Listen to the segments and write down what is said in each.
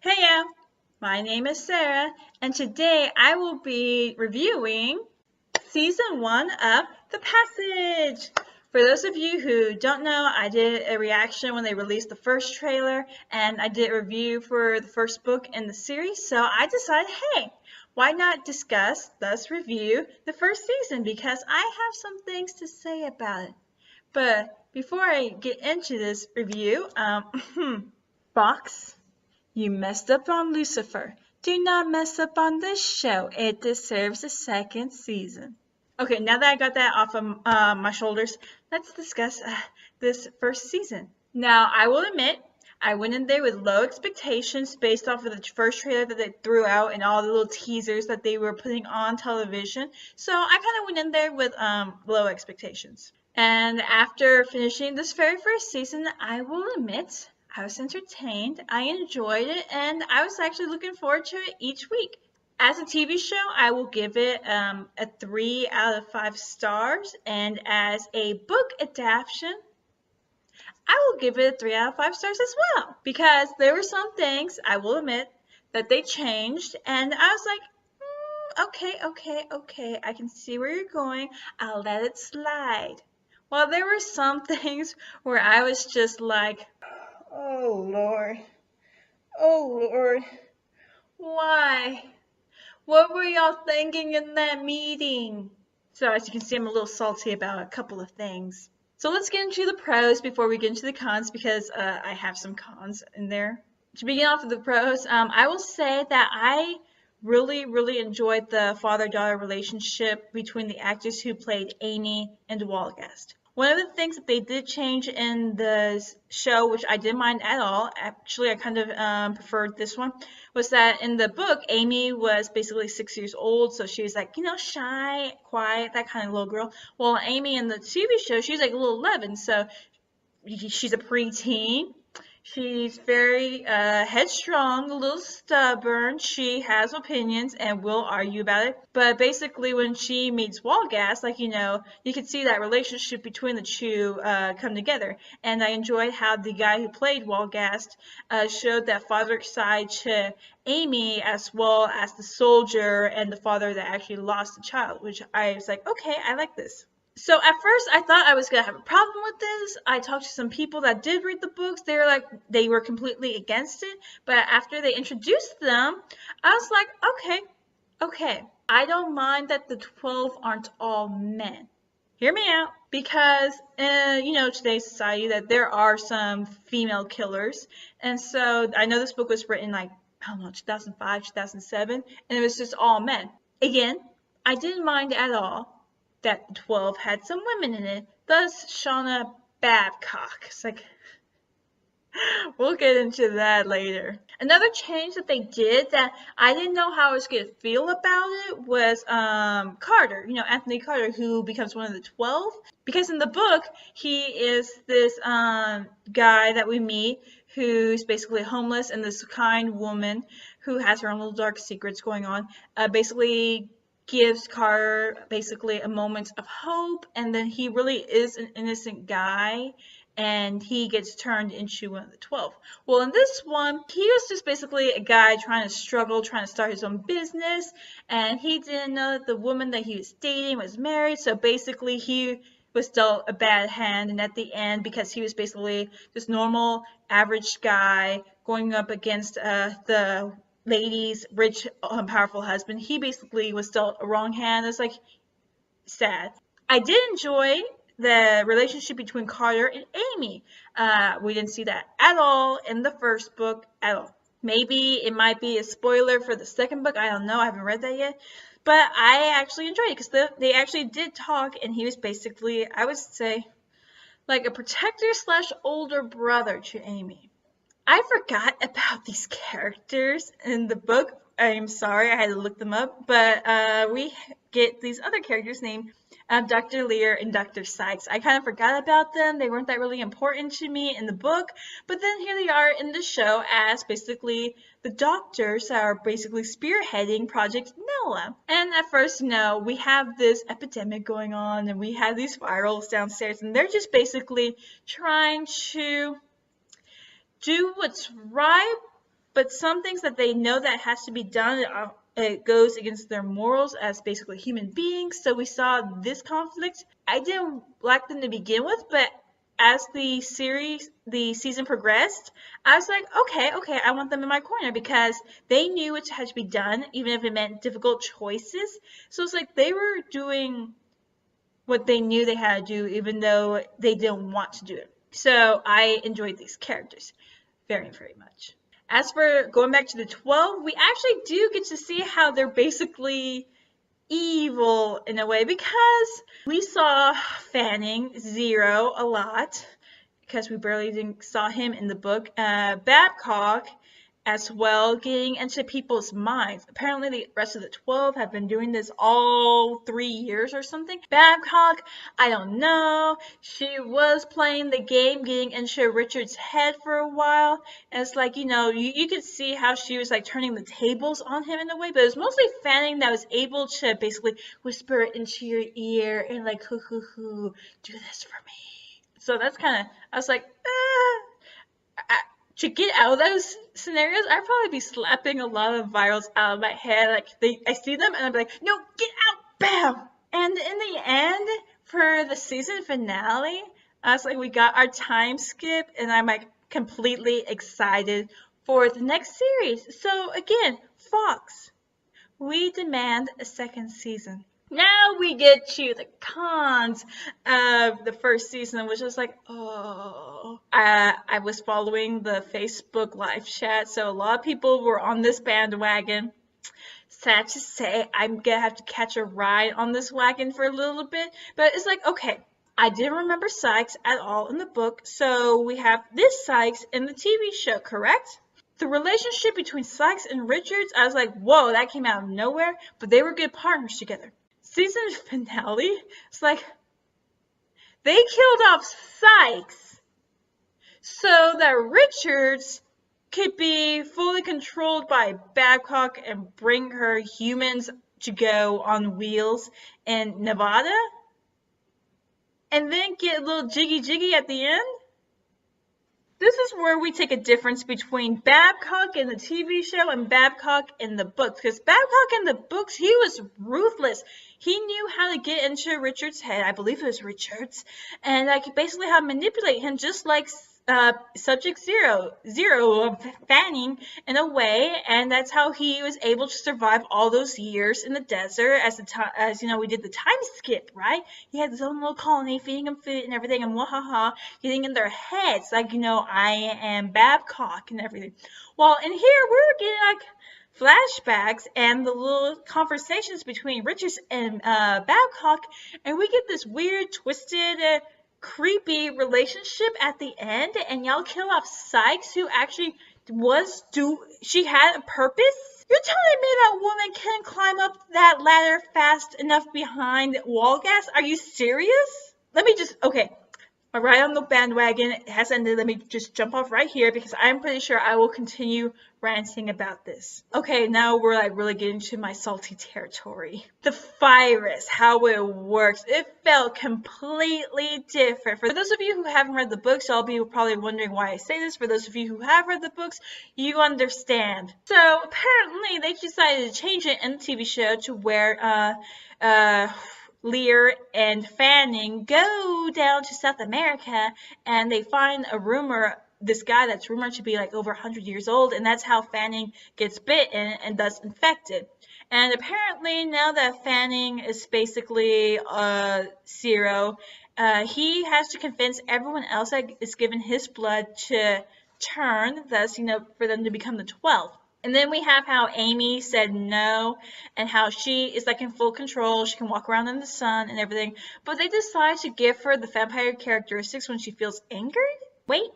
Heya! My name is Sarah, and today I will be reviewing Season 1 of The Passage. For those of you who don't know, I did a reaction when they released the first trailer, and I did a review for the first book in the series, so I decided, hey, why not discuss, thus review, the first season, because I have some things to say about it. But before I get into this review, Fox, you messed up on Lucifer. Do not mess up on this show. It deserves a second season. Okay, now that I got that off of my shoulders, let's discuss this first season. Now, I will admit, I went in there with low expectations based off of the first trailer that they threw out and all the little teasers that they were putting on television. So I kind of went in there with low expectations. And after finishing this very first season, I will admit I was entertained, I enjoyed it, and I was actually looking forward to it each week. As a TV show, I will give it a 3 out of 5 stars, and as a book adaptation, I will give it a 3 out of 5 stars as well, because there were some things, I will admit, that they changed, and I was like, okay, I can see where you're going, I'll let it slide. Well, there were some things where I was just like, oh Lord, why? What were y'all thinking in that meeting? So as you can see, I'm a little salty about a couple of things. So let's get into the pros before we get into the cons, because I have some cons in there. To begin off with the pros, I will say that I really enjoyed the father-daughter relationship between the actors who played Amy and Walgast. One of the things that they did change in the show, which I didn't mind at all, actually I kind of preferred this one, was that in the book, Amy was basically 6 years old, so she was like, shy, quiet, that kind of little girl. Well, Amy in the TV show, she's like a little 11, so she's a preteen. She's very headstrong, a little stubborn. She has opinions and will argue about it. But basically, when she meets Walgast, you can see that relationship between the two come together. And I enjoyed how the guy who played Walgast showed that father side to Amy, as well as the soldier and the father that actually lost the child, which I was like, okay, I like this. So at first I thought I was going to have a problem with this. I talked to some people that did read the books. They were like, they were completely against it. But after they introduced them, I was like, okay. I don't mind that the 12 aren't all men. Hear me out. Because, today's society that there are some female killers. And so I know this book was written I don't know, 2005, 2007, and it was just all men. Again, I didn't mind at all that the 12 had some women in it, thus Shauna Babcock. It's like, we'll get into that later. Another change that they did that I didn't know how I was going to feel about it was Carter, Anthony Carter, who becomes one of the 12. Because in the book, he is this guy that we meet who's basically homeless, and this kind woman who has her own little dark secrets going on, basically gives Carter basically a moment of hope, and then he really is an innocent guy, and he gets turned into one of the 12. Well, in this one, he was just basically a guy trying to start his own business, and he didn't know that the woman that he was dating was married, so basically he was dealt a bad hand, and at the end, because he was basically this normal, average guy going up against the lady's rich, powerful husband, he basically was dealt a wrong hand. It's like sad. I did enjoy the relationship between Carter and Amy. We didn't see that at all in the first book at all. Maybe it might be a spoiler for the second book. I don't know. I haven't read that yet. But I actually enjoyed it because they actually did talk, and he was basically, I would say, like a protector / older brother to Amy. I forgot about these characters in the book. I'm sorry, I had to look them up. But we get these other characters named Dr. Lear and Dr. Sykes. I kind of forgot about them. They weren't that really important to me in the book. But then here they are in the show as basically the doctors that are basically spearheading Project Noah. And at first, we have this epidemic going on, and we have these virals downstairs, and they're just basically trying to do what's right, but some things that they know that has to be done, it goes against their morals as basically human beings. So we saw this conflict. I didn't like them to begin with, but as the season progressed, I was like, okay, I want them in my corner because they knew what had to be done, even if it meant difficult choices. So it's like they were doing what they knew they had to do, even though they didn't want to do it. So I enjoyed these characters very, very much. As for going back to the 12, we actually do get to see how they're basically evil in a way, because we saw Fanning Zero a lot because we barely even saw him in the book. Babcock as well, getting into people's minds. Apparently the rest of the 12 have been doing this all 3 years or something. Babcock, I don't know. She was playing the game, getting into Richard's head for a while. And it's like, you could see how she was like turning the tables on him in a way, but it was mostly Fanning that was able to basically whisper into your ear and like, hoo, do this for me. So that's kind of, I was like, to get out of those scenarios, I'd probably be slapping a lot of virals out of my head. Like, I see them and I'm like, no, get out, bam! And in the end, for the season finale, I was like, we got our time skip, and I'm like completely excited for the next series. So again, Fox, we demand a second season. Now we get to the cons of the first season, which was like, I was following the Facebook live chat, so a lot of people were on this bandwagon. Sad to say, I'm gonna have to catch a ride on this wagon for a little bit, but it's like, okay, I didn't remember Sykes at all in the book, so we have this Sykes in the TV show, correct? The relationship between Sykes and Richards, I was like, whoa, that came out of nowhere, but they were good partners together. Season finale, it's like, they killed off Sykes so that Richards could be fully controlled by Babcock and bring her humans to go on wheels in Nevada, and then get a little jiggy at the end. This is where we take a difference between Babcock in the TV show and Babcock in the books. Because Babcock in the books, he was ruthless. He knew how to get into Richard's head. I believe it was Richards. And like basically how to manipulate him, just like Subject Zero of Fanning in a way, and that's how he was able to survive all those years in the desert. As we did the time skip, right? He had his own little colony, feeding them food and everything, and wahaha, getting in their heads, like I am Babcock and everything. Well, in here we're getting like flashbacks and the little conversations between Richards and Babcock, and we get this weird, twisted, creepy relationship at the end, and y'all kill off Sykes, who actually she had a purpose? You're telling me that woman can climb up that ladder fast enough behind wall gas? Are you serious? Right on the bandwagon, it has ended. Let me just jump off right here because I'm pretty sure I will continue ranting about this. Okay, now we're like really getting to my salty territory. The virus, how it works. It felt completely different. For those of you who haven't read the books, y'all be probably wondering why I say this. For those of you who have read the books, you understand. So apparently they decided to change it in the TV show to where Lear and Fanning go down to South America, and they find this guy that's rumored to be like over 100 years old, and that's how Fanning gets bitten and thus infected. And apparently now that Fanning is basically Zero, he has to convince everyone else that is given his blood to turn, thus, for them to become the 12. And then we have how Amy said no, and how she is like in full control. She can walk around in the sun and everything. But they decide to give her the vampire characteristics when she feels angered? Wait.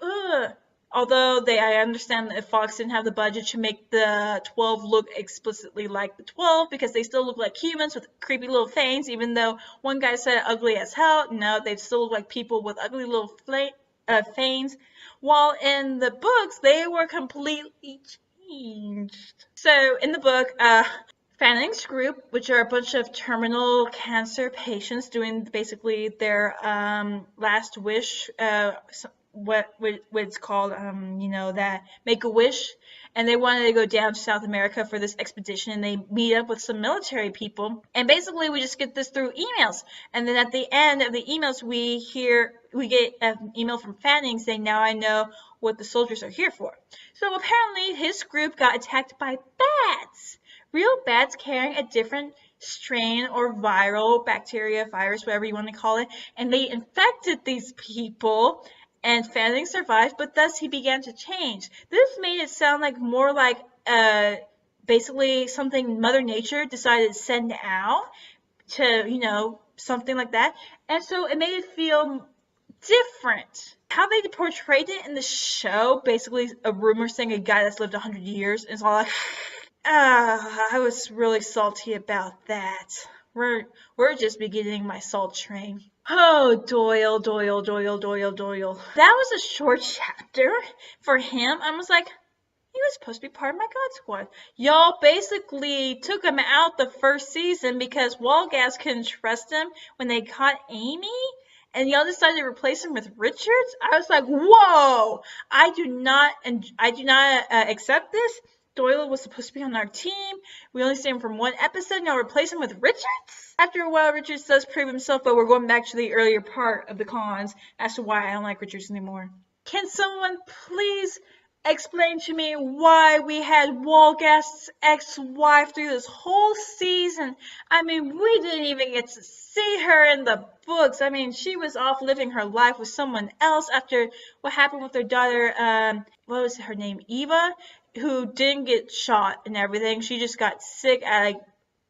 Ugh. Although I understand that Fox didn't have the budget to make the 12 look explicitly like the 12, because they still look like humans with creepy little fangs, even though one guy said ugly as hell. No, they still look like people with ugly little fangs. While in the books, they were completely changed. So in the book, Fanning's group, which are a bunch of terminal cancer patients doing basically their last wish, what's called, that Make-A-Wish, and they wanted to go down to South America for this expedition, and they meet up with some military people, and basically we just get this through emails, and then at the end of the emails we get an email from Fanning saying, now I know what the soldiers are here for. So apparently his group got attacked by bats, real bats carrying a different strain or viral bacteria, virus, whatever you want to call it, and they infected these people, and Fanning survived, but thus he began to change. This made it sound like more like basically something Mother Nature decided to send out to, something like that, and so it made it feel different. How they portrayed it in the show, basically a rumor saying a guy that's lived 100 years, is all like, I was really salty about that. We're just beginning my salt train. Oh, Doyle. That was a short chapter for him. I was like, he was supposed to be part of my God Squad. Y'all basically took him out the first season because Walgas couldn't trust him when they caught Amy, and y'all decided to replace him with Richards. I was like, whoa! I do not accept this. Doyle was supposed to be on our team. We only see him from one episode. Now replace him with Richards? After a while, Richards does prove himself, but we're going back to the earlier part of the cons as to why I don't like Richards anymore. Can someone please explain to me why we had Walgast's ex-wife through this whole season? I mean, we didn't even get to see her in the books. I mean, she was off living her life with someone else after what happened with her daughter, what was her name, Eva, who didn't get shot and everything. She just got sick at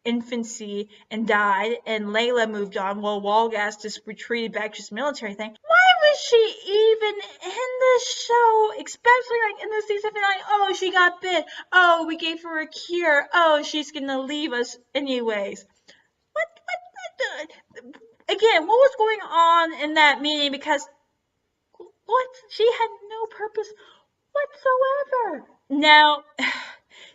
infancy and died, and Layla moved on while Walgast just retreated back to his military thing. Why was she even in the show, especially in the season finale? Oh, she got bit. Oh, we gave her a cure. Oh, she's gonna leave us anyways. What again, what was going on in that meeting? Because she had no purpose whatsoever. Now,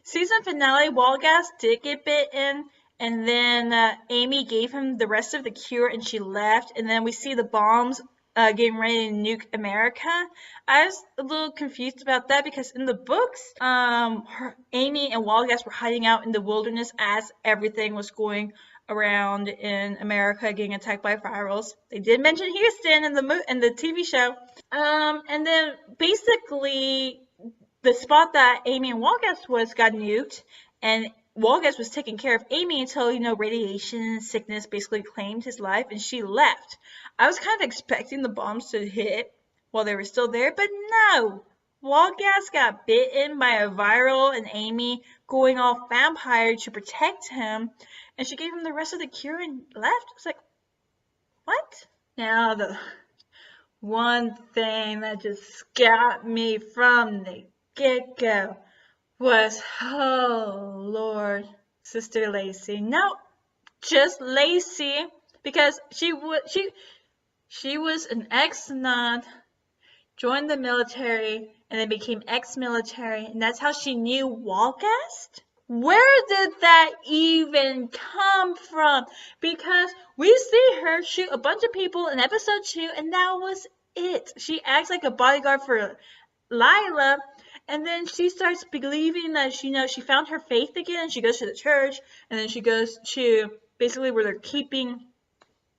season finale, Walgast did get bitten, and then Amy gave him the rest of the cure, and she left. And then we see the bombs getting ready to nuke America. I was a little confused about that because in the books, Amy and Walgast were hiding out in the wilderness as everything was going around in America getting attacked by virals. They did mention Houston in the TV show. And then basically the spot that Amy and Walgast got nuked, and Walgast was taking care of Amy until, radiation and sickness basically claimed his life, and she left. I was kind of expecting the bombs to hit while they were still there, but no! Walgast got bitten by a viral, and Amy going all vampire to protect him, and she gave him the rest of the cure and left. It's like, what? Now, the one thing that just got me from the get-go was, oh Lord, Sister Lacey. No, just Lacey, because she was an ex-nun, joined the military, and then became ex-military, and that's how she knew Walgast? Where did that even come from? Because we see her shoot a bunch of people in episode 2, and that was it. She acts like a bodyguard for Lila, and then she starts believing that she found her faith again, and she goes to the church, and then she goes to basically where they're keeping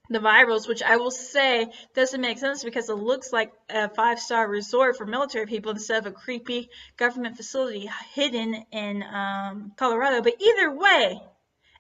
the virals, which I will say doesn't make sense because it looks like a 5-star resort for military people instead of a creepy government facility hidden in Colorado. But either way,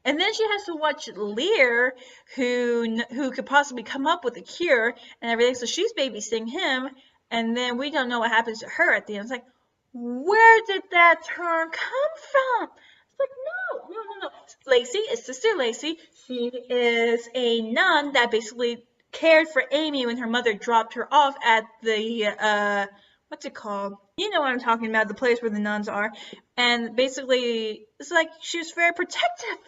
and then she has to watch Lear, who could possibly come up with a cure and everything. So she's babysitting him, and then we don't know what happens to her at the end. It's like, where did that term come from? It's like, no. Lacey is Sister Lacey. She is a nun that basically cared for Amy when her mother dropped her off at the, what's it called? You know what I'm talking about, the place where the nuns are. And basically, it's like she was very protective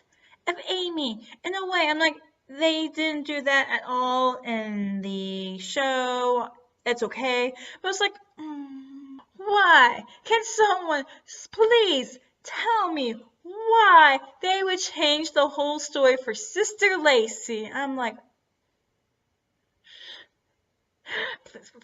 of Amy. In a way, I'm like, they didn't do that at all in the show. It's okay. But it's like, why? Can someone please tell me why they would change the whole story for Sister Lacey? I'm like,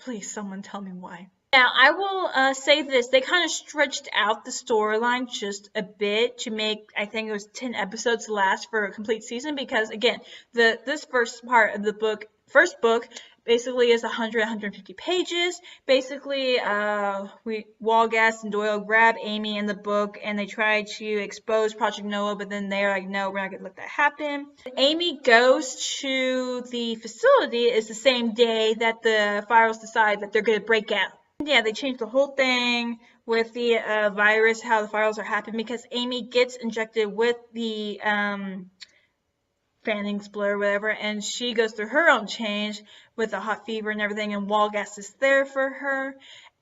Please, someone tell me why. Now, I will say this. They kind of stretched out the storyline just a bit to make, I think it was 10 episodes last for a complete season because, again, this first part of the first book, basically is 150 pages. Basically, Walgast and Doyle grab Amy in the book and they try to expose Project Noah, but then they're like, no, we're not going to let that happen. Amy goes to the facility. It's the same day that the Firals decide that they're going to break out. Yeah, they changed the whole thing with the virus, how the Firals are happening, because Amy gets injected with the Fanning's blood or whatever, and she goes through her own change with the hot fever and everything, and Walgast is there for her.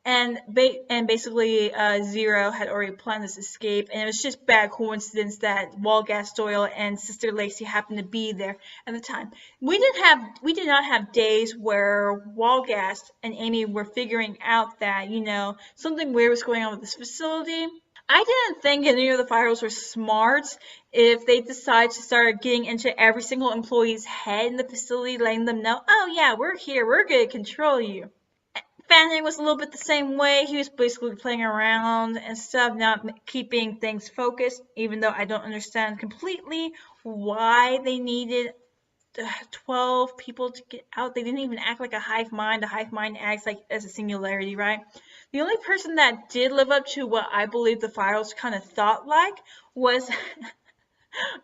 And basically, Zero had already planned this escape, and it was just bad coincidence that Walgast, Doyle, and Sister Lacey happened to be there at the time. We did not have days where Walgast and Amy were figuring out that, you know, something weird was going on with this facility. I didn't think any of the Firals were smart if they decide to start getting into every single employee's head in the facility, letting them know, oh yeah, we're here, we're going to control you. Fanning was a little bit the same way. He was basically playing around and stuff, not keeping things focused, even though I don't understand completely why they needed 12 people to get out. They didn't even act like a hive mind. A hive mind acts like as a singularity, right? The only person that did live up to what I believe the Firals kind of thought like was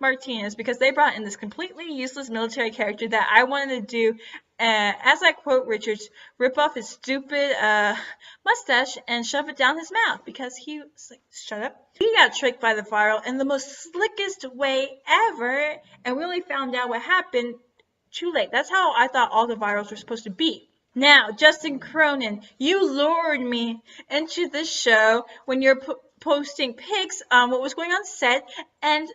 Martinez, because they brought in this completely useless military character that I wanted to do, as I quote Richards, rip off his stupid mustache and shove it down his mouth, because he was like, shut up. He got tricked by the Firal in the most slickest way ever, and we only found out what happened too late. That's how I thought all the Firals were supposed to be. Now, Justin Cronin, you lured me into this show when you're posting pics on what was going on set, and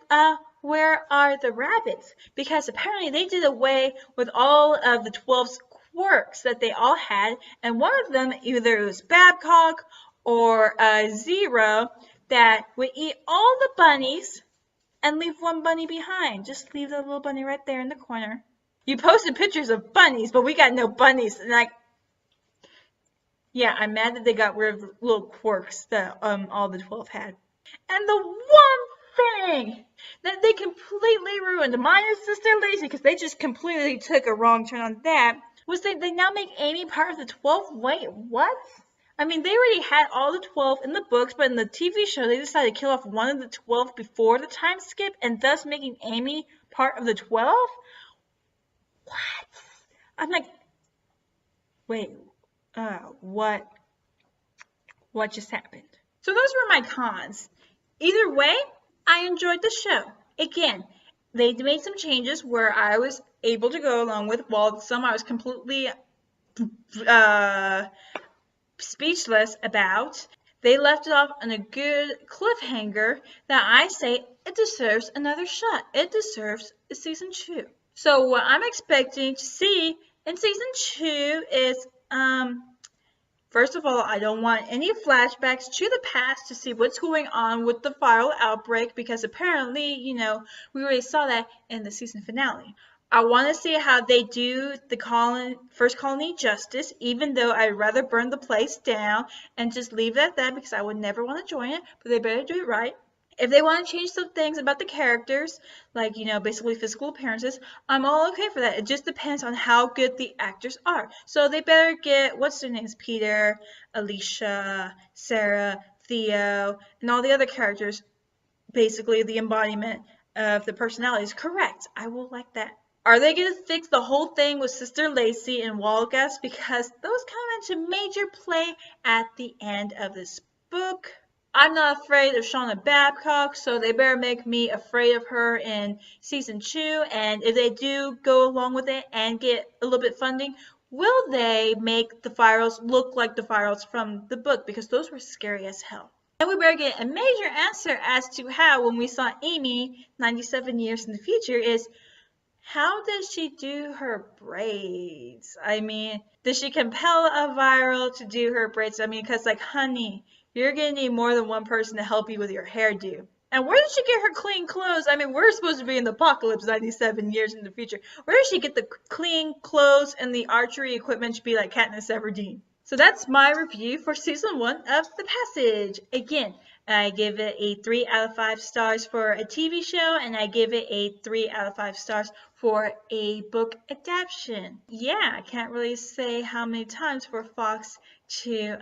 where are the rabbits? Because apparently they did away with all of the 12's quirks that they all had, and one of them, either it was Babcock or Zero, that would eat all the bunnies and leave one bunny behind. Just leave the little bunny right there in the corner. You posted pictures of bunnies, but we got no bunnies. And like, yeah, I'm mad that they got rid of the little quirks that all the 12 had. And the one thing that they completely ruined, minus Sister Lacey, because they just completely took a wrong turn on that, was they now make Amy part of the 12. Wait, what? I mean, they already had all the 12 in the books, but in the TV show, they decided to kill off one of the 12 before the time skip, and thus making Amy part of the 12? What? I'm like, wait, what just happened? So those were my cons. Either way, I enjoyed the show. Again, they made some changes where I was able to go along with, while some I was completely speechless about. They left it off on a good cliffhanger that I say it deserves another shot. It deserves a season 2. So what I'm expecting to see in season 2 is, first of all, I don't want any flashbacks to the past to see what's going on with the viral outbreak, because apparently, you know, we already saw that in the season finale. I want to see how they do the first colony justice, even though I'd rather burn the place down and just leave it at that, because I would never want to join it, but they better do it right. If they want to change some things about the characters, like, you know, basically physical appearances, I'm all okay for that. It just depends on how good the actors are. So they better get, what's their names? Peter, Alicia, Sarah, Theo, and all the other characters, basically the embodiment of the personalities. Correct. I will like that. Are they going to fix the whole thing with Sister Lacey and Walgast? Because those come into major play at the end of this book. I'm not afraid of Shauna Babcock, so they better make me afraid of her in season 2. And if they do go along with it and get a little bit funding, will they make the Firals look like the Firals from the book? Because those were scary as hell. And we better get a major answer as to how, when we saw Amy 97 years in the future, is how does she do her braids? I mean, does she compel a Viral to do her braids? I mean, because like, honey, you're going to need more than one person to help you with your hairdo. And where did she get her clean clothes? I mean, we're supposed to be in the apocalypse 97 years in the future. Where did she get the clean clothes and the archery equipment to be like Katniss Everdeen? So that's my review for season 1 of The Passage. Again, I give it a 3 out of 5 stars for a TV show, and I give it a 3 out of 5 stars for a book adaptation. Yeah, I can't really say how many times for Fox to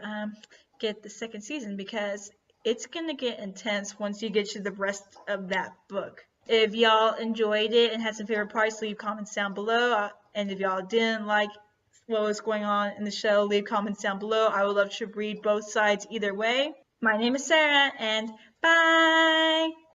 get the second season, because it's going to get intense once you get to the rest of that book. If y'all enjoyed it and had some favorite parts, leave comments down below. And if y'all didn't like what was going on in the show, leave comments down below. I would love to read both sides either way. My name is Sarah, and bye!